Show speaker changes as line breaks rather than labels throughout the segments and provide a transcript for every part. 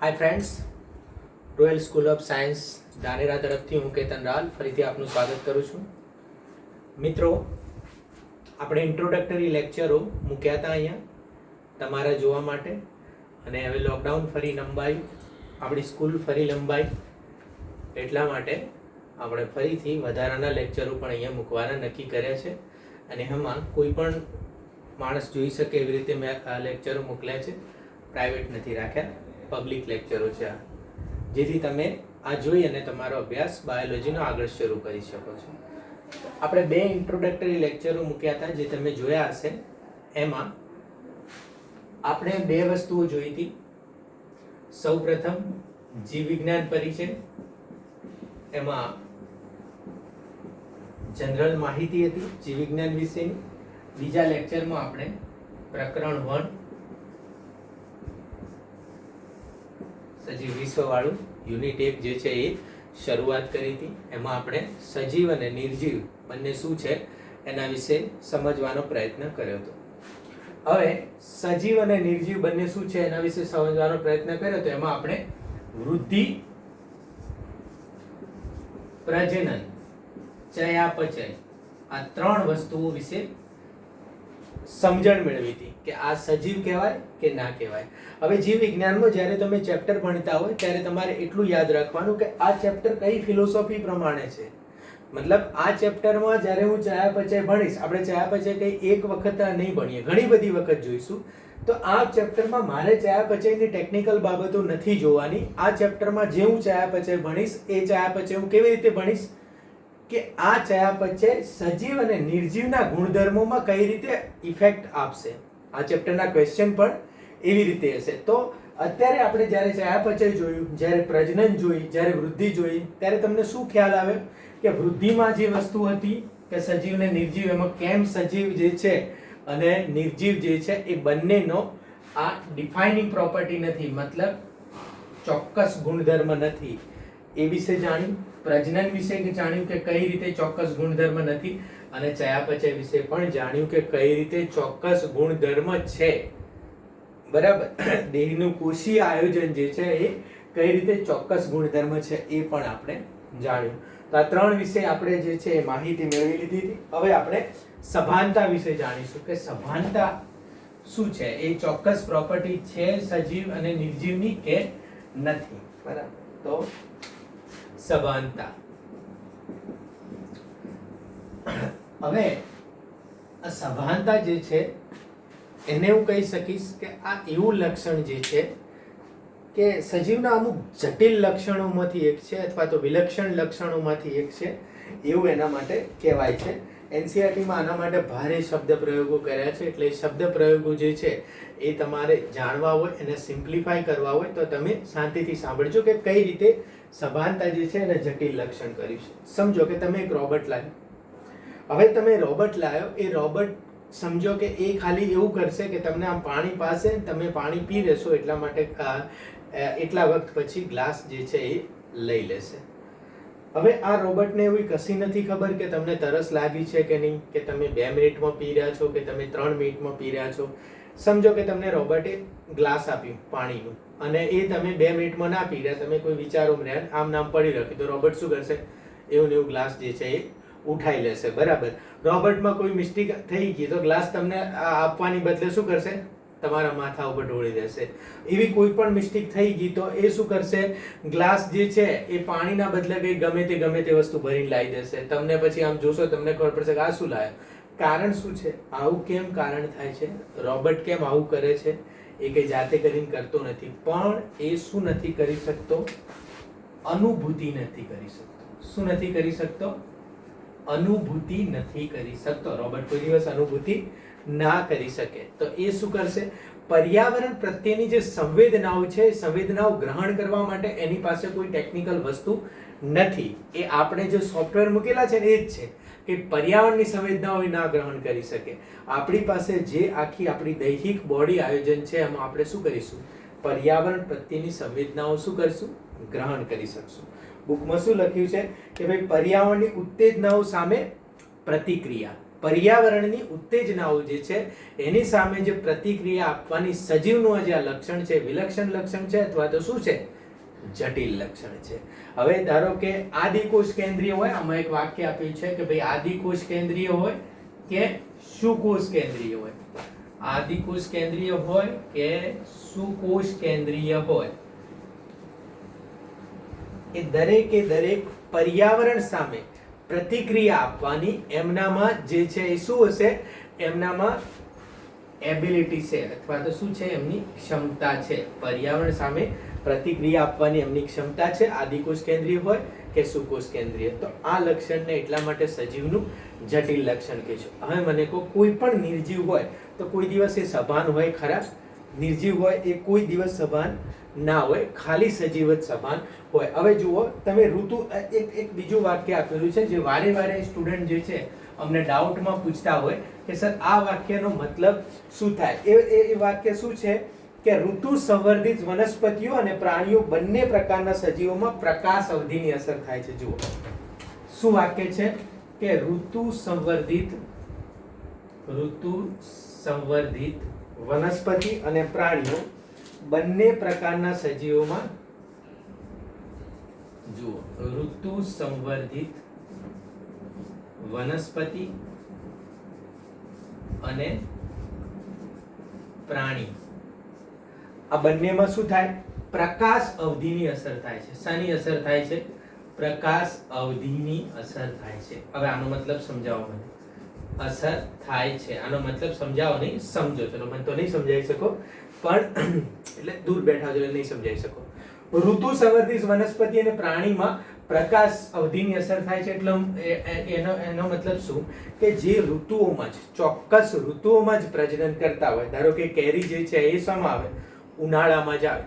Hi friends, Royal School of Science Dhanera તરફથી હું કેતન રાલ ફરીથી આપનું સ્વાગત કરું છું. મિત્રો, આપણે ઇન્ટ્રોડક્ટરી લેક્ચરો મૂક્યા હતા અહીંયા તમારા જોવા માટે, અને હવે લોકડાઉન ફરી લંબાઈ, આપણી સ્કૂલ ફરી લંબાઈ, એટલા માટે આપણે ફરીથી વધારાના લેક્ચરો પણ અહીંયા મૂકવાના નક્કી કર્યા છે. અને એમાં કોઈ પણ માણસ જોઈ શકે એવી રીતે મેં આ લેક્ચરો મોકલ્યા છે, પ્રાઇવેટ નથી રાખ્યા, પબ્લિક લેક્ચરો છે આ, જેથી તમે આ જોઈ અને તમારો અભ્યાસ બાયોલોજીનો આગળ શરૂ કરી શકો છો. આપણે 2 ઇન્ટ્રોડક્ટરી લેક્ચરો મૂક્યા હતા જે તમે જોયા હશે. એમાં આપણે 2 વસ્તુઓ જોઈ હતી. સૌપ્રથમ જીવ વિજ્ઞાન પરિચય, એમાં જનરલ માહિતી હતી જીવ વિજ્ઞાન વિશેની. બીજા લેક્ચરમાં આપણે પ્રકરણ 1 સજીવ વિશ્વવાળું યુનિટ 1 જે છે એ શરૂઆત કરી હતી. એમાં આપણે સજીવ અને નિર્જીવ બંને શું છે એના વિશે સમજવાનો પ્રયત્ન કર્યો હતો. હવે સજીવ અને નિર્જીવ બંને શું છે એના વિશે સમજવાનો પ્રયત્ન કર્યો તો એમાં આપણે વૃદ્ધિ, પ્રજનન, ચયાપચય આ 3 વસ્તુઓ વિશે સમજણ મેળવી હતી કે આ સજીવ કહેવાય કે ના કહેવાય. હવે જીવ વિજ્ઞાનમાં જ્યારે તમે ચેપ્ટર ભણતા હોય ત્યારે તમારે એટલું યાદ રાખવાનું કે આ ચેપ્ટર કઈ ફિલોસોફી પ્રમાણે છે. મતલબ આ ચેપ્ટરમાં જ્યારે હું ચયાપચય ભણીશ, આપણે ચયાપચય કઈ એક વખત નહીં ભણીએ, ઘણી બધી વખત જોઈશું. તો આ ચેપ્ટરમાં મારે ચયાપચયની ટેકનિકલ બાબતો નથી જોવાની. આ ચેપ્ટરમાં જે હું ચયાપચય ભણીશ એ ચયાપચય હું કેવી રીતે ભણીશ કે આ ચયાપચય સજીવ અને નિર્જીવના ગુણધર્મોમાં કઈ રીતે ઇફેક્ટ આપશે. આ ચેપ્ટરના ક્વેશ્ચન પણ એવી રીતે હશે. તો અત્યારે આપણે જ્યારે ચયાપચય જોયું, જ્યારે પ્રજનન જોઈ, જ્યારે વૃદ્ધિ જોઈ, ત્યારે તમને શું ખ્યાલ આવે કે વૃદ્ધિમાં જે વસ્તુ હતી કે સજીવ અને નિર્જીવ, એમાં કેમ સજીવ જે છે અને નિર્જીવ જે છે એ બંનેનો આ ડિફાઇનિંગ પ્રોપર્ટી નથી, મતલબ ચોક્કસ ગુણધર્મ નથી, એ વિશે જાણ્યું. પ્રજનન વિશે જાણ્યું કે કઈ રીતે ચોક્કસ ગુણધર્મ નથી, અને ચયાપચય વિશે પણ જાણ્યું કે કઈ રીતે ચોક્કસ ગુણધર્મ છે. બરાબર, દેહનું કોષીય આયોજન જે છે એ કઈ રીતે ચોક્કસ ગુણધર્મ છે એ પણ આપણે જાણ્યું. તો આ 3 વિશે આપણે જે છે એ માહિતી મેળવી લીધી હતી. હવે આપણે સભાનતા વિશે જાણીશું કે સભાનતા શું છે, એ ચોક્કસ પ્રોપર્ટી છે સજીવ અને નિર્જીવની કે નથી. બરાબર, તો સભાનતા. હવે આ સભાનતા જે છે એને હું કહી શકીશ કે આ એવું લક્ષણ જે છે કે સજીવના અમુક જટિલ લક્ષણોમાંથી એક છે, અથવા તો વિલક્ષણ લક્ષણોમાંથી એક છે, એવું એના માટે કહેવાય છે. એનસીઈઆરટીમાં આના માટે ભારે શબ્દ પ્રયોગો કર્યા છે, એટલે શબ્દ પ્રયોગો જે છે એ તમારે જાણવા હોય, એને સિમ્પ્લિફાય કરવા હોય તો તમે શાંતિથી સાંભળજો કે કઈ રીતે સભાનતા જે છે એને જટિલ લક્ષણ કર્યું છે. સમજો કે તમે એક રોબોટ લાવ્યો. હવે તમે રોબોટ લાવ્યો, એ રોબોટ સમજો કે એ ખાલી એવું કરશે કે તમને આમ પાણી પાસે, તમે પાણી પી લેશો એટલા માટે એટલા વખત પછી ગ્લાસ જે છે એ લઈ લેશે. હવે આ રોબોટને એવી કશી નથી ખબર કે તમને તરસ લાગી છે કે નહીં, કે તમે 2 મિનિટમાં પી રહ્યા છો કે તમે 3 મિનિટમાં પી રહ્યા છો. સમજો કે તમને રોબોટે ગ્લાસ આપ્યું પાણીનું, અને એ તમે 2 મિનિટમાં ના પી રહ્યા, તમે કોઈ વિચારો રહ્યા, આમ નામ પડી રાખ્યું, તો રોબોટ શું કરશે? એવું ને એવું ગ્લાસ જે છે એ ઉઠાઈ લેશે. બરાબર, રોબોટમાં કોઈ મિસ્ટેક થઈ ગઈ તો ગ્લાસ તમને આપવાની બદલે શું કરશે? તમારા માથા ઉપર ઢોળી દેશે. એવી કોઈ પણ મિસ્ટેક થઈ ગઈ તો એ શું કરશે? ગ્લાસ જે છે એ પાણીના બદલે કઈ ગમે તે વસ્તુ ભરીને લાવી દેશે. તમને પછી આમ જોશો, તમને ખબર પડશે કે આ શું લાવ્યો. કારણ શું છે? આવું કેમ કારણ થાય છે? રોબોટ કેમ આવું કરે છે? એ કઈ જાતે કરીને કરતો નથી, પણ એ શું નથી કરી શકતો? અનુભૂતિ નથી કરી શકતો. શું નથી કરી શકતો? અનુભૂતિ નથી કરી શકતો. રોબોટ કોઈ દિવસ અનુભૂતિ ના કરી શકે. તો એ શું કરશે? પર્યાવરણ પ્રત્યેની જે સંવેદનાઓ છે, સંવેદનાઓ ગ્રહણ કરવા માટે એની પાસે કોઈ ટેકનિકલ વસ્તુ નથી. એ આપણે જે સોફ્ટવેર મૂકેલા છે ને એ જ છે કે પર્યાવરણની સંવેદનાઓ ના ગ્રહણ કરી શકે. આપણી પાસે જે આખી આપણી દૈહિક બોડી આયોજન છે એમાં આપણે શું કરીશું? પર્યાવરણ પ્રત્યેની સંવેદનાઓ શું કરીશું? ગ્રહણ કરી શકશું. બુકમાં શું લખ્યું છે કે ભાઈ પર્યાવરણની ઉત્તેજનાઓ સામે પ્રતિક્રિયા. પર્યાવરણની ઉત્તેજનાઓ જે છે એની સામે જે પ્રતિક્રિયા આપવાની સજીવનું જે આ લક્ષણ છે, વિલક્ષણ લક્ષણ છે અથવા તો શું છે, જટિલ લક્ષણ છે. હવે ધારો કે આદિકોષ કેન્દ્રીય હોય, આમાં એક વાક્ય આપ્યું છે કે ભાઈ આદિકોષ કેન્દ્રીય હોય કે સુકોષ કેન્દ્રીય હોય. આદિકોષ કેન્દ્રીય હોય કે સુકોષ કેન્દ્રીય હોય, એ દરેક પર્યાવરણ સામે પ્રતિક્રિયા આપવાની એમનામાં જે છે એ શું હશે, એમનામાં એબિલિટી છે અથવા તો શું છે, એમની ક્ષમતા છે. પર્યાવરણ સામે પ્રતિક્રિયા આપવાની એમની ક્ષમતા છે, આદિકોષ કેન્દ્રીય હોય કે સુકોષ કેન્દ્રીય. તો આ લક્ષણને એટલા માટે સજીવનું જટિલ લક્ષણ કહીશું. હવે મને કોઈ પણ નિર્જીવ હોય તો કોઈ દિવસ એ સભાન હોય ખરા? નિર્જીવ હોય એ કોઈ દિવસ સભાન ના હોય, ખાલી સજીવ જ સભાન હોય. હવે જુઓ તમે ઋતુ, એક બીજું વાક્ય આપેલું છે જે વારે વારે સ્ટુડન્ટ જે છે અમને ડાઉટમાં પૂછતા હોય કે સર આ વાક્યનો મતલબ શું થાય. એ વાક્ય શું છે કે ઋતુ સંવર્ધિત વનસ્પતિઓ અને પ્રાણીઓ બંને પ્રકારના સજીવોમાં પ્રકાશ અવધિની અસર થાય છે. જુઓ શું વાક્ય છે કે ઋતુ સંવર્ધિત વનસ્પતિ અને પ્રાણીઓ બંને પ્રકારના સજીવોમાં, જુઓ ઋતુ સંવર્ધિત વનસ્પતિ અને પ્રાણી આ બંનેમાં શું થાય, પ્રકાશ અવધિની અસર થાય છે. શાની અસર થાય છે? પ્રકાશ અવધિની અસર થાય છે. હવે આનો મતલબ સમજાવો મને. અસર થાય છે આનો મતલબ સમજાવો, નહીં સમજો. ચલો મને તો નહીં સમજાવી શકો, પણ એટલે દૂર બેઠા છો એટલે નહીં સમજાવી શકો. ઋતુ સંવર્ધિત વનસ્પતિ અને પ્રાણીમાં પ્રકાશ અવધિની અસર થાય છે એટલે એનો મતલબ શું કે જે ઋતુઓમાં જ, ચોક્કસ ઋતુઓમાં જ પ્રજનન કરતા હોય. ધારો કે કેરી જે છે એ શેમાં આવે? ઉનાળામાં જ આવે,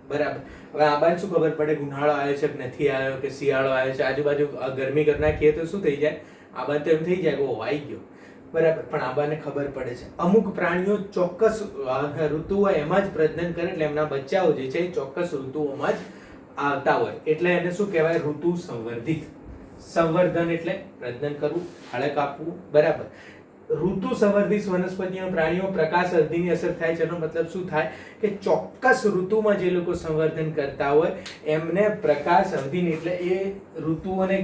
બરાબર. હવે આ બાજુ શું ખબર પડે કે ઉનાળો આવ્યો છે કે નથી આવ્યો, કે શિયાળો આવ્યો છે? આજુબાજુ ગરમી કરી નાખીએ તો શું થઈ જાય? આ બાજુ તો એમ થઈ જાય કે ઓ આવી ગયો, બરાબર. પણ આબાને ખબર પડે છે અમુક પ્રાણીઓ ચોક્કસ ઋતુ હોય એમાં જ પ્રજનન કરે, એટલે એમના બચ્ચાઓ જે છે એ ચોક્કસ ઋતુઓમાં જ આવતા હોય, એટલે એને શું કહેવાય? ઋતુ સંવર્ધિત. સંવર્ધન એટલે પ્રજનન કરવું, બાળક આપવું, બરાબર. ઋતુ સંવર્ધિત વનસ્પતિઓ પ્રાણીઓ પ્રકાશ અવધિની અસર થાય છે એનો મતલબ શું થાય કે ચોક્કસ ઋતુમાં જે લોકો સંવર્ધન કરતા હોય એમને પ્રકાશ અવધિની, એટલે એ ઋતુઓને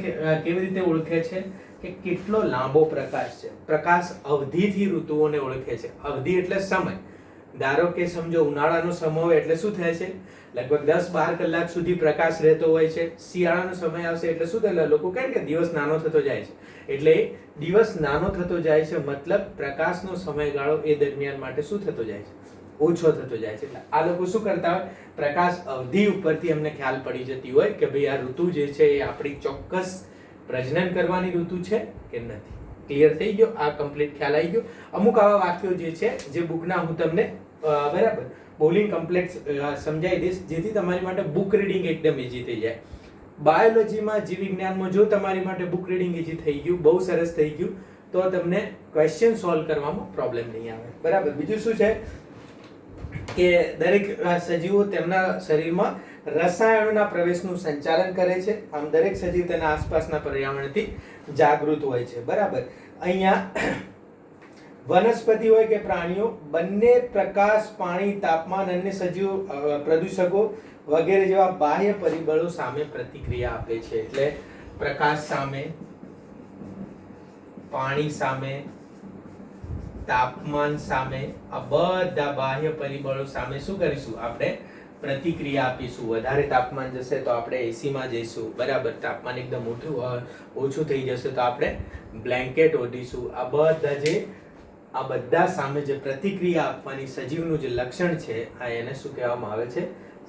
કેવી રીતે ઓળખે છે કે કેટલો લાંબો પ્રકાશ છે. પ્રકાશ અવધિથી ઋતુઓને ઓળખે છે. અવધિ એટલે સમય. ધારો કે સમજો ઉનાળાનો સમય હોય એટલે શું થાય છે? લગભગ 10-12 કલાક સુધી પ્રકાશ રહેતો હોય છે. શિયાળાનો સમય આવશે એટલે શું થાય? લોકો કહે કે દિવસ નાનો થતો જાય છે, એટલે દિવસ નાનો થતો જાય છે, મતલબ પ્રકાશનો સમયગાળો એ દરમિયાન માટે શું થતો જાય છે? ઓછો થતો જાય છે. એટલે આ લોકો શું કરતા હોય? પ્રકાશ અવધિ ઉપરથી એમને ખ્યાલ પડી જતી હોય કે ભાઈ આ ઋતુ જે છે એ આપણી ચોક્કસ પ્રજનન કરવાની ઋતુ છે કે નથી. ક્લિયર થઈ ગયો? આ કમ્પ્લીટ ખ્યાલ આવી ગયો. અમુક આવા વાક્યો જે છે જે બુકના હું તમને બરાબર બોલિંગ કમ્પ્લેક્સ સમજાવી દઈશ, જેથી તમારી માટે બુક રીડિંગ એકદમ ઈઝી થઈ જાય. બાયોલોજીમાં, જીવ વિજ્ઞાનમાં જો તમારી માટે બુક રીડિંગ ઈઝી થઈ ગયું, બહુ સરસ થઈ ગયું, તો તમને ક્વેશ્ચન સોલ્વ કરવામાં પ્રોબ્લેમ નહીં આવે, બરાબર. બીજું શું છે કે દરેક સજીવો તેમના શરીરમાં રસાયણોના પ્રવેશનું સંચાલન કરે છે. આમ દરેક સજીવ તેના આસપાસના પર્યાવરણથી જાગૃત હોય છે, બરાબર. અહીંયા વનસ્પતિ હોય કે પ્રાણીઓ બંને પ્રકાશ, પાણી, તાપમાન અને સજીવ પ્રદૂષકો વગેરે જેવા બાહ્ય પરિબળો સામે પ્રતિક્રિયા આપે છે. એટલે પ્રકાશ સામે, પાણી સામે, તાપમાન સામે, આ બધા બાહ્ય પરિબળો સામે શું કરીશું? આપણે પ્રતિક્રિયા આપીશું. વધારે તાપમાન જશે તો આપણે એસી માં જઈશું, બરાબર. તાપમાન એકદમ ઓછું થઈ જશે તો આપણે બ્લેન્કેટ ઓઢીશું. આ બધા સામે જે પ્રતિક્રિયા આપવાની સજીવનું જે લક્ષણ છે એને શું કહેવામાં આવે છે?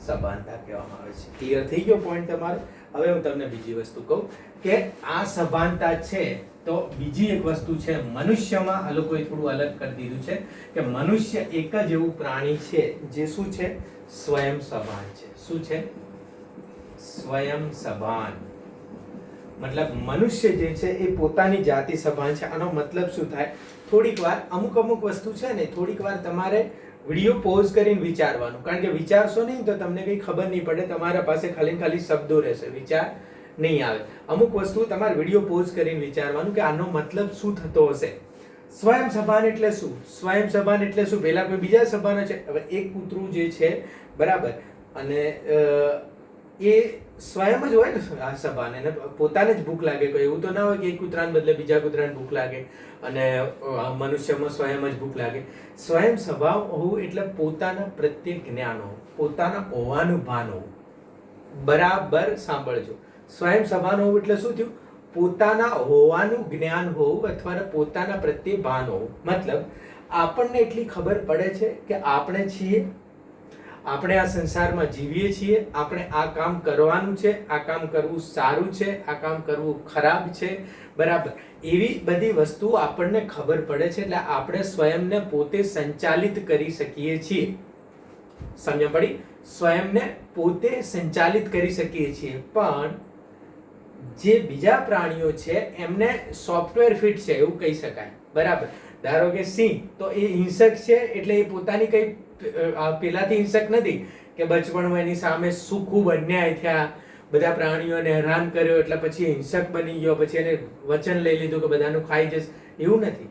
સભાનતા કહેવામાં આવે છે. ક્લિયર થઈ ગયો પોઈન્ટ તમારો? હવે હું તમને બીજી વસ્તુ કહું કે આ સભાનતા છે તો બીજી એક વસ્તુ છે મનુષ્યમાં. આ લોકોએ થોડું અલગ કરી દીધું છે કે મનુષ્ય એક જ એવું પ્રાણી છે જે શું છે? સ્વયં સભાન છે. શું છે? સ્વયં સભાન. મતલબ મનુષ્ય જે છે એ પોતાની જાતિ સભાન છે. આનો મતલબ શું થાય? થોડીક વાર અમુક વસ્તુ છે ને, થોડીક વાર તમારે વિડીયો પોઝ કરીને વિચારવાનું, કારણ કે વિચારશો નહીં તો તમને કંઈ ખબર નહીં પડે. તમારા પાસે ખાલી શબ્દો રહેશે, વિચાર નહીં આવે. અમુક વસ્તુ તમારે વિડીયો પોઝ કરીને વિચારવાનું કે આનો મતલબ શું થતો હશે. સ્વયં સભાન એટલે શું? સ્વયં સભાન એટલે શું? પહેલા કોઈ બીજા સભાન છે. હવે એક કૂતરું જે છે બરાબર, અને એ સ્વયં જ હોય ને આ સભાન, એને પોતાને જ ભૂખ લાગે. કોઈ એવું તો ના હોય કે એક કૂતરાને બદલે બીજા કૂતરાને ભૂખ લાગે અને મનુષ્યમાં સ્વયં જ ભૂખ લાગે. સ્વયં સ્વભાવ હોવું એટલે પોતાના પ્રત્યે જ્ઞાન હોવું, પોતાના હોવાનું ભાન હોવું. બરાબર સાંભળજો, સ્વયં સભાન હોવું એટલે શું થયું? પોતાના હોવાનું જ્ઞાન હોવું અથવા પોતાના પ્રત્યે ભાન હોવું. મતલબ આપણને એટલી ખબર પડે છે કે આપણે છીએ, આપણે આ સંસારમાં જીવીએ છીએ, આપણે આ કામ કરવાનું છે, આ કામ કરવું સારું છે, આ કામ કરવું ખરાબ છે, બરાબર. એવી બધી વસ્તુ આપણને ખબર પડે છે, એટલે આપણે સ્વયંને પોતે સંચાલિત કરી શકીએ છીએ. સમજ પડી? સ્વયંને પોતે સંચાલિત કરી શકીએ છીએ. પણ જે બીજા પ્રાણીઓ છે એમને સોફ્ટવેર ફિટ છે એવું કહી શકાય, બરાબર. ધારો કે સિંહ, તો એ હિંસક છે એટલે એ પોતાની કઈ પેલાથી હિંસક નથી કે બચપણમાં એની સામે શું ખૂબ અન્યાય થયા, બધા પ્રાણીઓને હેરાન કર્યો એટલે પછી હિંસક બની ગયો, પછી એને વચન લઈ લીધું કે બધાનું ખાઈ જશે. એવું નથી.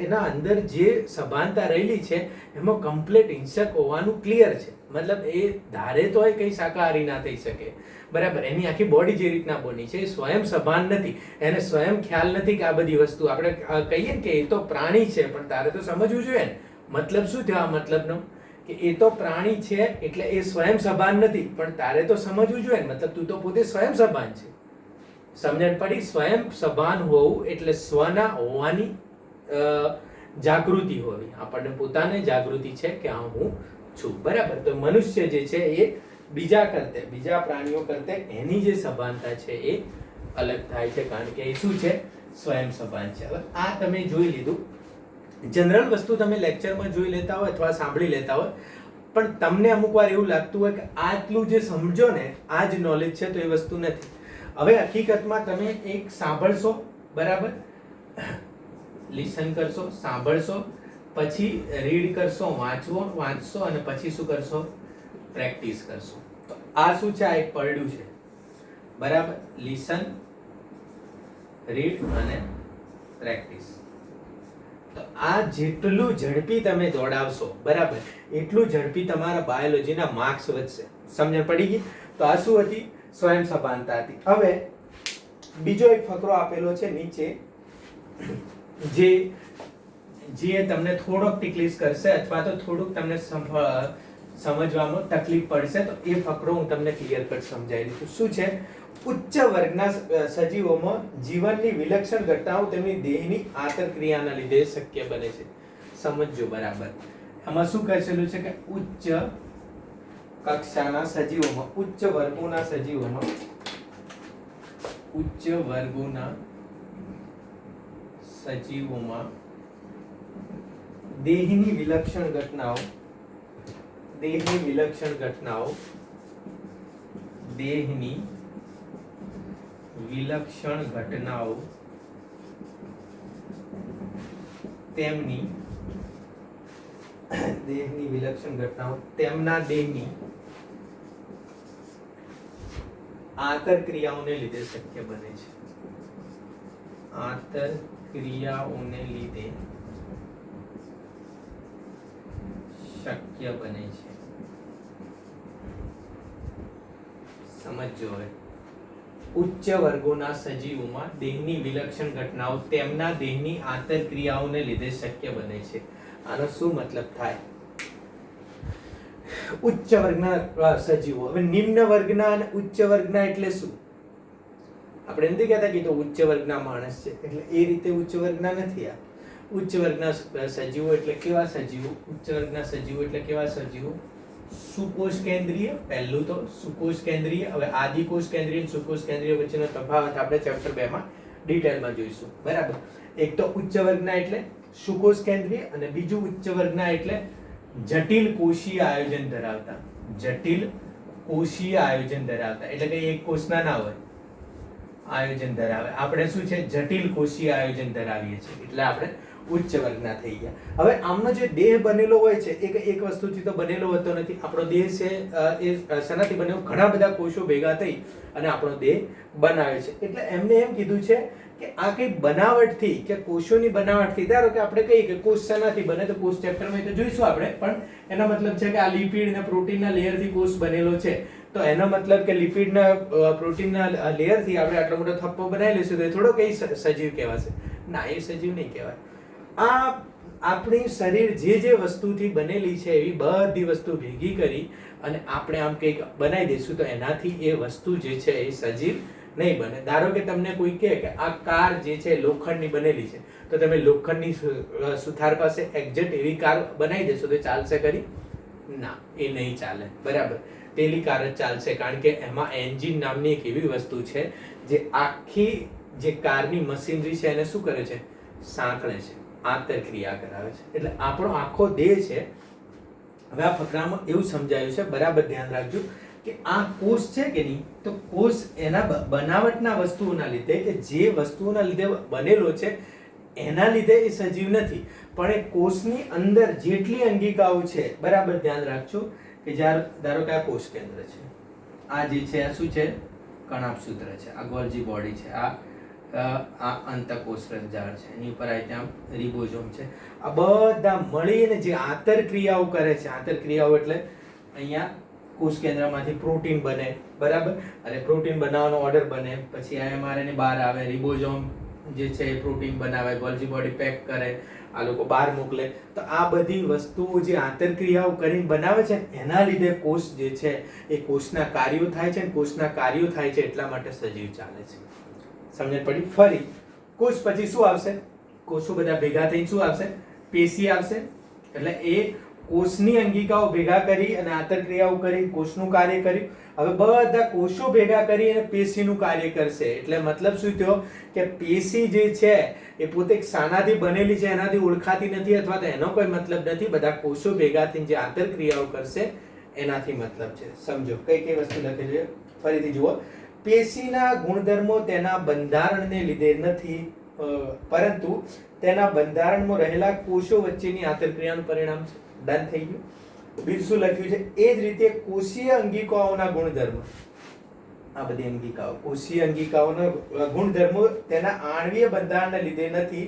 એના અંદર જે સભાનતા રહેલી છે એમાં કમ્પ્લીટ હિંસક હોવાનું ક્લિયર છે. મતલબ એ ધારે તો કઈ શાકાહારી ના થઈ શકે, બરાબર. એની આખી બોડી જે રીતના બની છે એ સ્વયં સભાન નથી. એને સ્વયં ખ્યાલ નથી કે આ બધી વસ્તુ આપણે કહીએ ને કે એ તો પ્રાણી છે, પણ તારે તો સમજવું જોઈએ ને. મતલબ શું થયો આ મતલબનો? કે એ તો પ્રાણી છે એટલે એ સ્વયં સભાન નથી, પણ તારે તો સમજવું જોઈએ ને. મતલબ તું તો પોતે સ્વયં સભાન છે. સમજણ પડી? સ્વયં સભાન હોવું એટલે સ્વના હોવાની જાગૃતિ હોવી. આપણને પોતાને જાગૃતિ છે કે હા હું છું, બરાબર. તો મનુષ્ય જે છે એ બીજા પ્રાણીઓ કરતે એની જે સભાનતા છે એ અલગ થાય છે, કારણ કે એ શું છે? સ્વયં સભાન છે. હવે આ તમે જોઈ લીધું. જનરલ વસ્તુ તમે લેક્ચરમાં જોઈ લેતા હોય અથવા સાંભળી લેતા હોય, પણ તમને અમુક વાર એવું લાગતું હોય કે આટલું જે સમજો ને આ જ નોલેજ છે, તો એ વસ્તુ નથી. હવે હકીકતમાં તમે એક સાંભળશો, બરાબર, લિસન કરશો, સાંભળશો, પછી રીડ કરશો, વાંચશો અને પછી શું કરશો? પ્રેક્ટિસ કરશો. તો આ શું છે? આ એક પરડું છે, બરાબર. લિસન, રીડ અને પ્રેક્ટિસ. તો આ જેટલું ઝડપી તમે દોડાવશો, બરાબર, એટલું ઝડપી તમારા બાયોલોજીના માર્ક્સ વધશે. સમજણ પડી ગઈ? તો આ શું હતી? સ્વયં સભાનતા હતી. હવે બીજો એક ફકરો આપેલો છે નીચે, જે તમને થોડોક ટિકલીસ કરશે અથવા તો થોડુંક તમને સમજવામાં તકલીફ પડશે. તો એ ફકરો હું તમને ક્લિયર કટ સમજાવી દઉં. શું છે? ઉચ્ચ વર્ગના સજીવોમાં જીવનની વિલક્ષણ ઘટનાઓ તેમની દેહની આંતરક્રિયાના લીધે શક્ય બને છે. સમજજો બરાબર. આમાં શું કહેલું છે કે ઉચ્ચ કક્ષાના સજીવોમાં, ઉચ્ચ વર્ગોના સજીવોમાં, ઉચ્ચ વર્ગોના સજીવોમાં દેહની વિલક્ષણ ઘટનાઓ, દેહની વિલક્ષણ ઘટનાઓ, દેહની વિલક્ષણ ઘટનાઓ તેમની દેહની વિલક્ષણ ઘટનાઓ તેમના દેહની આંતરક્રિયાઓને લીધે શક્ય બને છે. આંતરક્રિયાઓને લીધે શક્ય બને છે. સમજો હવે. ઉચ્ચ વર્ગોના સજીવોમાં દેહની વિલક્ષણ ઘટનાઓ તેમના દેહની આંતરક્રિયાઓને લીધે શક્ય બને છે. આનો શું મતલબ થાય? ઉચ્ચ વર્ગના સજીવો. હવે નિમ્ન વર્ગના અને ઉચ્ચ વર્ગના એટલે શું? આપણે નથી કહેતા કે તો ઉચ્ચ વર્ગના માણસ છે એટલે એ રીતે ઉચ્ચ વર્ગના નથી. આ ઉચ્ચ વર્ગના સજીવો એટલે કેવા સજીવો? ઉચ્ચ વર્ગના સજીવો એટલે કેવા સજીવો? સુકોષ કેન્દ્રીય. પહેલું તો સુકોષ કેન્દ્રીય. હવે આદિકોષ કેન્દ્રીય અને સુકોષ કેન્દ્રીય વચ્ચેનો તફાવત આપણે ચેપ્ટર 2 માં ડિટેલમાં જોઈશું, બરાબર. એક તો ઉચ્ચ વર્ગના એટલે સુકોષ કેન્દ્રીય અને બીજું ઉચ્ચ વર્ગના એટલે જટિલ કોષીય આયોજન ધરાવતા. જટિલ કોષીય આયોજન ધરાવતા એટલે કે એક કોષના ના હોય, આયોજન ધરાવે. આપણે શું છે? જટિલ કોષીય આયોજન ધરાવીએ છીએ એટલે આપણે ઉચ્ચ વર્ગના થઈ ગયા. હવે આમનો જે દેહ બનેલો હોય છે એક વસ્તુથી તો બનેલો હોતો નથી. આપણો દેહ છે એ શેનાથી બનેલો? ઘણા બધા કોષો ભેગા થઈ અને આપણો દેહ બનાવે છે. એટલે એમને એમ કીધું છે કે આ કઈ બનાવટથી કે કોષોની બનાવટથી, ધારો કે આપણે કહીએ કે કોષ શેનાથી બને, તો કોષ ચેપ્ટરમાં તો જોઈશું આપણે, પણ એનો મતલબ છે કે આ લિપિડ અને પ્રોટીનના લેયરથી કોષ બનેલો છે. તો એનો મતલબ કે લિપિડના પ્રોટીનના લેયરથી આપણે આટલો મોટો થપ્પો બનાવી લઈશું તો એ થોડો કઈ સજીવ કહેવાશે? ના, એ સજીવ નહીં કહેવાય. આ આપણી શરીર જે વસ્તુથી બનેલી છે એવી બધી વસ્તુ ભેગી કરી અને આપણે આમ કંઈક બનાવી દઈશું તો એનાથી એ વસ્તુ જે છે એ સજીવ નહીં બને. ધારો કે તમને કોઈ કહે કે આ કાર જે છે લોખંડની બનેલી છે, તો તમે લોખંડની સુથાર પાસે એક્ઝેક્ટ એવી કાર બનાવી દેશો તો ચાલશે ખરી? ના, એ નહીં ચાલે. બરાબર, પેલી કાર જ ચાલશે, કારણ કે એમાં એન્જિન નામની એક એવી વસ્તુ છે જે આખી જે કારની મશીનરી છે એને શું કરે છે? સાંકળે છે, આંતરક્રિયા કરાવે છે. એટલે આપણો આખો દેહ છે. હવે આ ફકરામાં એવું સમજાયું છે, બરાબર ધ્યાન રાખજો કે આ કોષ છે કે નહીં, તો કોષ એના બનાવટના વસ્તુઓના લીધે કે જે વસ્તુઓના લીધે બનેલો છે એના લીધે એ સજીવ નથી, પણ એ કોષની અંદર જેટલી અંગિકાઓ છે, બરાબર ધ્યાન રાખજો કે જ્યારે ધારો કે આ કોષ કેન્દ્ર છે, આ જે છે આ શું છે? કણાભસૂત્ર છે, આ ગોલ્જી બોડી છે, આ અંતઃકોષરસ જાળ છે, એની ઉપર આ ત્યાં રિબોઝોમ છે. આ બધા મળીને જે આંતરક્રિયાઓ કરે છે, આંતરક્રિયાઓ એટલે અહીંયા કોષ કેન્દ્રમાંથી પ્રોટીન બને, બરાબર, અને પ્રોટીન બનાવવાનો ઓર્ડર બને, પછી આ mRNA બહાર આવે, રિબોઝોમ જે છે એ પ્રોટીન બનાવે, ગોલ્જી બોડી પેક કરે, આ લોકો બહાર મોકલે. તો આ બધી વસ્તુઓ જે આંતરક્રિયાઓ કરીને બનાવે છે એના લીધે કોષ જે છે એ કોષના કાર્યો થાય છે, અને કોષના કાર્યો થાય છે એટલા માટે સજીવ ચાલે છે. સમજણ પડી? ફરી કોષ પછી શું આવશે? કોષો બધા ભેગા થઈને શું આવશે? પેશી આવશે. એટલે એ કોષની અંગિકાઓ ભેગા કરી અને આંતરક્રિયાઓ કરી કોષનું કાર્ય કર્યું. હવે બધા કોષો ભેગા કરી અને પેશીનું કાર્ય કરશે. એટલે મતલબ શું થયો કે પેશી જે છે એ પોતે શાનાથી બનેલી છે એનાથી ઓળખાતી નથી, અથવા તો એનો કોઈ મતલબ નથી. બધા કોષો ભેગા થઈને જે આંતરક્રિયાઓ કરશે એનાથી મતલબ છે. સમજો કઈ કઈ વસ્તુ લખેલી છે ફરીથી જુઓ. પેશીના ગુણધર્મો તેના બંધારણને લીધે નથી, પરંતુ તેના બંધારણમાં રહેલા કોષો વચ્ચેની આંતરક્રિયાનું પરિણામ છે. ડન થઈ ગયું. બીજું શું લખ્યું છે? એ જ રીતે કોષીય અંગિકાઓના ગુણધર્મ, આ બધી અંગિકાઓ, કોષીય અંગિકાઓના ગુણધર્મો તેના આણ્વીય બંધારણને લીધે નથી,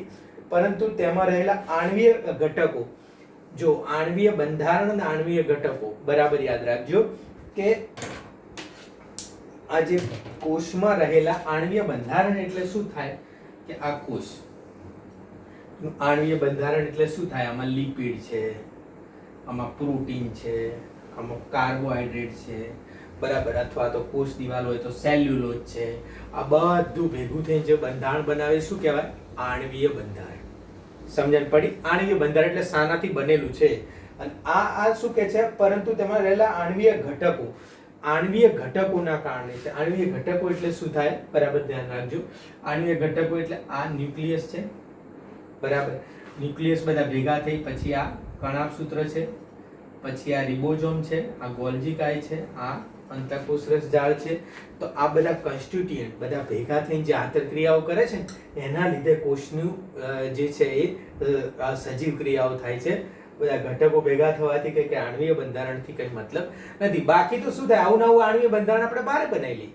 પરંતુ તેમાં રહેલા આણ્વીય ઘટકો. જો આણ્વીય બંધારણ અને આણ્વીય ઘટકો, બરાબર યાદ રાખજો કે આ જે કોષમાં રહેલા આણ્વીય બંધારણ એટલે શું થાય કે આ કોષ આણ્વીય બંધારણ એટલે શું થાય? આમાં લિપિડ છે, આમાં પ્રોટીન છે, આમાં કાર્બોહાઈડ્રેટ છે, બરાબર, અથવા તો કોષ દિવાલ હોય તો સેલ્યુલોઝ છે. આ બધું ભેગું થઈને જે બંધારણ બનાવે શું કહેવાય? આણ્વીય બંધારણ. સમજણ પડી? આણ્વીય બંધારણ એટલે શાનાથી બનેલું છે. અને આ શું કે છે? પરંતુ તેમાં રહેલા આણ્વીય ઘટકો, આણ્વીય ઘટકોના કારણે છે. આણ્વીય ઘટકો એટલે શું થાય? બરાબર ધ્યાન રાખજો. આણ્વીય ઘટકો એટલે આ ન્યુક્લિયસ છે, બરાબર, ન્યુક્લિયસ બધા ભેગા થઈ પછી આ કણાભસૂત્ર છે, પછી આ રિબોઝોમ છે, આ ગોલ્જી કાય છે, આ અંતઃકોષરસ જાળ છે. તો આ બધા કોન્સ્ટિટ્યુયન્ટ બધા ભેગા થઈને જે આંતરક્રિયાઓ કરે છે એના લીધે કોષનું જે છે એ સજીવ ક્રિયાઓ થાય છે. બધા ઘટકો ભેગા થવાથી કે આણ્વીય બંધારણથી કંઈ મતલબ નથી. બાકી તો શું થાય? આવું નવું આણ્વીય બંધારણ આપણે બહાર બનાવી લઈએ.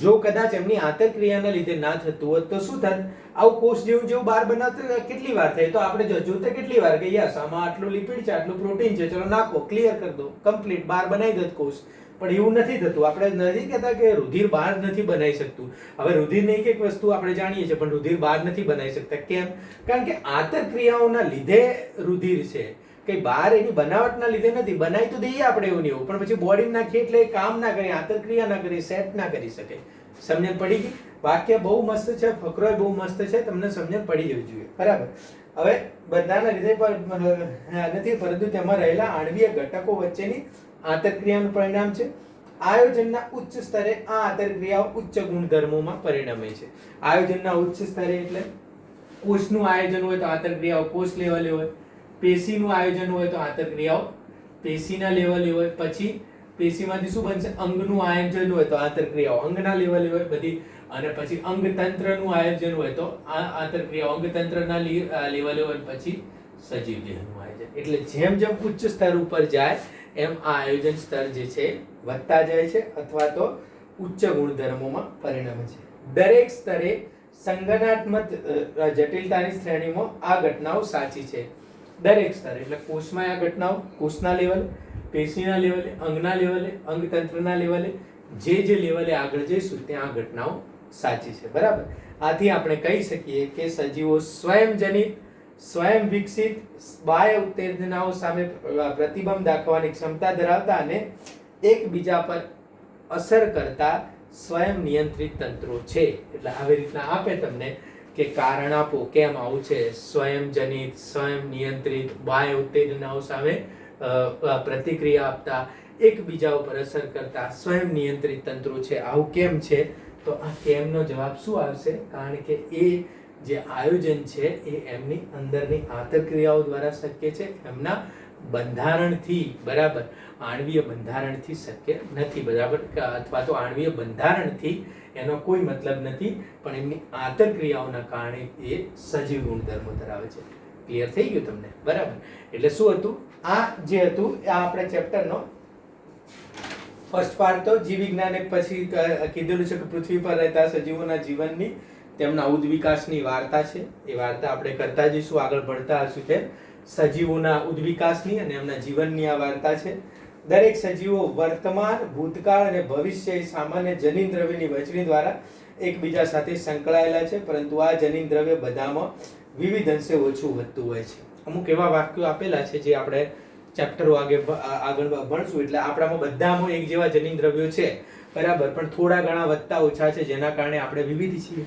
જો કદાચ એમની આંતરક્રિયાના લીધે ના થતું હોત તો શું થાત? આવું કોષ જેવું બહાર બનાવતા કેટલી વાર થાય? તો આપણે જોતા કેટલી વાર કે યસ આમાં આટલું લિપિડ છે, આટલું પ્રોટીન છે, ચલો નાખો, ક્લિયર કરી દો, કમ્પ્લીટ, બહાર બનાવી દો કોષ. પણ એવું નથી થતું. આપણે નથી કહેતા કે રુધિર બહાર નથી બનાવી શકતું. હવે રુધિર નહીં કે એક વસ્તુ આપણે જાણીએ છીએ, પણ રુધિર બહાર નથી બનાવી શકતા. કેમ? કારણ કે આંતરક્રિયાઓના લીધે રુધિર છે, કઈ બહાર એની બનાવટના લીધે નથી. બનાવી તો દઈએ આપણે એવું ને એવું, પણ પછી બોડીમાં નાખીએ એટલે કામ ના કરે, આંતરક્રિયા ના કરે, સેટ ના કરી શકે. સમજણ પડી ગઈ? વાક્ય બહુ મસ્ત છે, ફકરો બહુ મસ્ત છે, તમને સમજણ પડી જવી જોઈએ. બરાબર. હવે બધાના લીધે પણ નથી, પરંતુ તેમાં રહેલા આણ્વીય ઘટકો વચ્ચેની આંતરક્રિયાનું પરિણામ છે. આયોજનના ઉચ્ચ સ્તરે આ આંતરક્રિયાઓ ઉચ્ચ ગુણધર્મોમાં પરિણમે છે. આયોજનના ઉચ્ચ સ્તરે એટલે કોષનું આયોજન હોય તો આંતરક્રિયાઓ કોષ લેવલે હોય, પેશીનું આયોજન હોય તો આંતરક્રિયાઓ પેશીના લેવલે હોય, પછી પેશીમાંથી શું બનશે? અંગનું આયોજન હોય તો આંતરક્રિયાઓ અંગના લેવલે હોય બધી, અને પછી અંગતંત્રનું આયોજન હોય તો આ આંતરક્રિયાઓ અંગતંત્રના લેવલે હોય, પછી સજીવ દેહનું આયોજન. એટલે જેમ જેમ ઉચ્ચ સ્તર ઉપર જાય એમ આ આયોજન સ્તર જે છે વધતા જાય છે અથવા તો ઉચ્ચ ગુણધર્મોમાં પરિણમે છે. દરેક સ્તરે સંગઠનાત્મક જટિલતાની શ્રેણીમાં આ ઘટનાઓ સાચી છે. દરેક સ્તરે એટલે કોષમાં આ ઘટનાઓ, કોષના લેવલે, પેશીના લેવલે, અંગના લેવલે, અંગતંત્રના લેવલે, જે લેવલે આગળ જઈશું ત્યાં આ ઘટનાઓ સાચી છે. બરાબર. આથી આપણે કહી શકીએ કે સજીવો સ્વયંજનિત, સ્વયં વિકસિત બાહ્ય ઉત્તેજનાઓ સામે પ્રતિબંધ દાખવવાની ક્ષમતા ધરાવતા અને એકબીજા પર અસર કરતા સ્વયં નિયંત્રિત તંત્રો છે. એટલે આવી રીતના આપે તમને કે કારણ આપો કેમ આવું છે, સ્વયંજનિત, સ્વયં નિયંત્રિત બાહ્ય ઉત્તેજનાઓ સામે પ્રતિક્રિયા આપતા, એકબીજા ઉપર અસર કરતા સ્વયં નિયંત્રિત તંત્રો છે. આવું કેમ છે? તો આ કેમનો જવાબ શું આવશે? કારણ કે એ જે આયોજન છે એ એમની અંદરની આંતરક્રિયાઓ દ્વારા શક્ય છે, એમના બંધારણથી, બરાબર, આણ્વીય બંધારણથી શક્ય નથી. બરાબર, અથવા તો આણ્વીય બંધારણથી એનો કોઈ મતલબ નથી, પણ એમની આંતરક્રિયાઓના કારણે એ સજીવ ગુણધર્મો ધરાવે છે. ક્લિયર થઈ ગયું તમને? બરાબર. એટલે શું હતું? આ જે હતું આ આપણે ચેપ્ટરનો ફર્સ્ટ પાર્ટ તો જીવ વિજ્ઞાન, પછી કીધેલું છે કે પૃથ્વી પર રહેતા સજીવોના જીવનની, તેમના ઉદ્વિકાસની વાર્તા છે. એ વાર્તા આપણે કરતા જઈશું, આગળ ભણતા હશું તેમ. સજીવોના ઉદ્વિકાસની અને એમના જીવનની આ વાર્તા છે. દરેક સજીવો વર્તમાન, ભૂતકાળ અને ભવિષ્ય સામાન્ય જનીન દ્રવ્યની વહેંચણી દ્વારા એકબીજા સાથે સંકળાયેલા છે, પરંતુ આ જનીન દ્રવ્ય બધામાં વિવિધ અંશે ઓછું વધતું હોય છે. અમુક એવા વાક્યો આપેલા છે જે આપણે ચેપ્ટરો આગળ ભણશું. એટલે આપણામાં બધામાં એક જેવા જનીન દ્રવ્યો છે, બરાબર, પણ થોડા ઘણા વધતા ઓછા છે, જેના કારણે આપણે વિવિધ છીએ.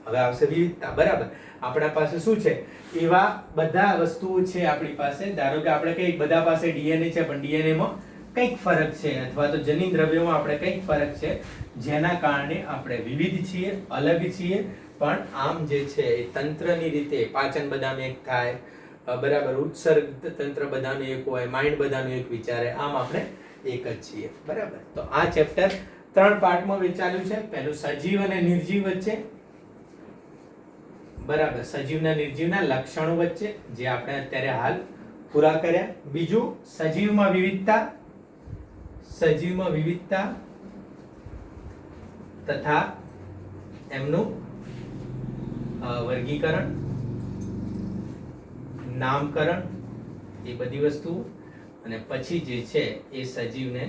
હવે આવશે વિવિધતા. બરાબર. આપણા પાસે શું છે? એવા બધા વસ્તુઓ છે આપણી પાસે. ધારો કે આપણે કઈ બધા પાસે ડીએનએ છે, પણ ડીએનએ માં કંઈક ફરક છે, અથવા તો જનીન દ્રવ્યોમાં આપણે કંઈક ફરક છે, જેના કારણે આપણે વિવિધ છીએ, અલગ છીએ. પણ આમ જે છે એ તંત્રની રીતે પાચન બધાનું એક થાય, બરાબર, ઉત્સર્ગ તંત્ર બધાનું એક હોય, માઇન્ડ બધાનું એક વિચારે, આમ આપણે એક જ છીએ. બરાબર. તો આ ચેપ્ટર 3 પાર્ટમાં વહેંચાયેલું છે. પહેલું સજીવ અને નિર્જીવ વચ્ચે, બરાબર, સજીવના નિર્જીવના લક્ષણો વચ્ચે, જે આપણે અત્યારે હાલ પૂરા કર્યા. બીજું સજીવમાં વિવિધતા તથા એમનું વર્ગીકરણ, નામકરણ, એ બધી વસ્તુ. અને પછી જે છે એ સજીવને,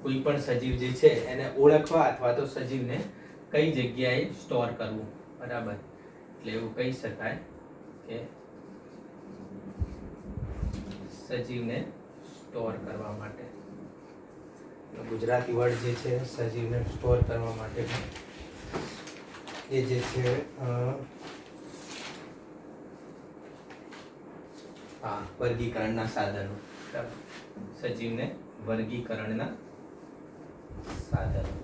કોઈ પણ સજીવ જે છે એને ઓળખવા અથવા તો સજીવને કઈ જગ્યાએ સ્ટોર કરવું. બરાબર. એટલે એવું કહી શકાય કે સજીવને સ્ટોર કરવા માટે, ગુજરાતી વર્ડ જે છે સજીવને સ્ટોર કરવા માટે એ જે છે વર્ગીકરણના સાધનો. સજીવને વર્ગીકરણના સાધનો.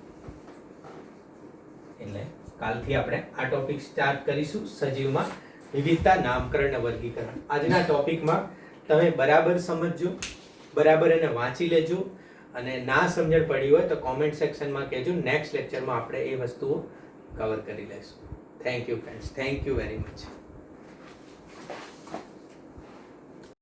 એટલે કાલથી આપણે આ ટોપિક સ્ટાર્ટ કરીશું, સજીવમાં વિવિધતા, નામકરણ અને વર્ગીકરણ. આજના ટોપિકમાં તમે બરાબર સમજજો, બરાબર એને વાંચી લેજો, અને ના સમજણ પડી હોય તો કોમેન્ટ સેક્શનમાં કહેજો. નેક્સ્ટ લેક્ચરમાં આપણે એ વસ્તુઓ કવર કરી લઈશું. Thank you friends, thank you very much.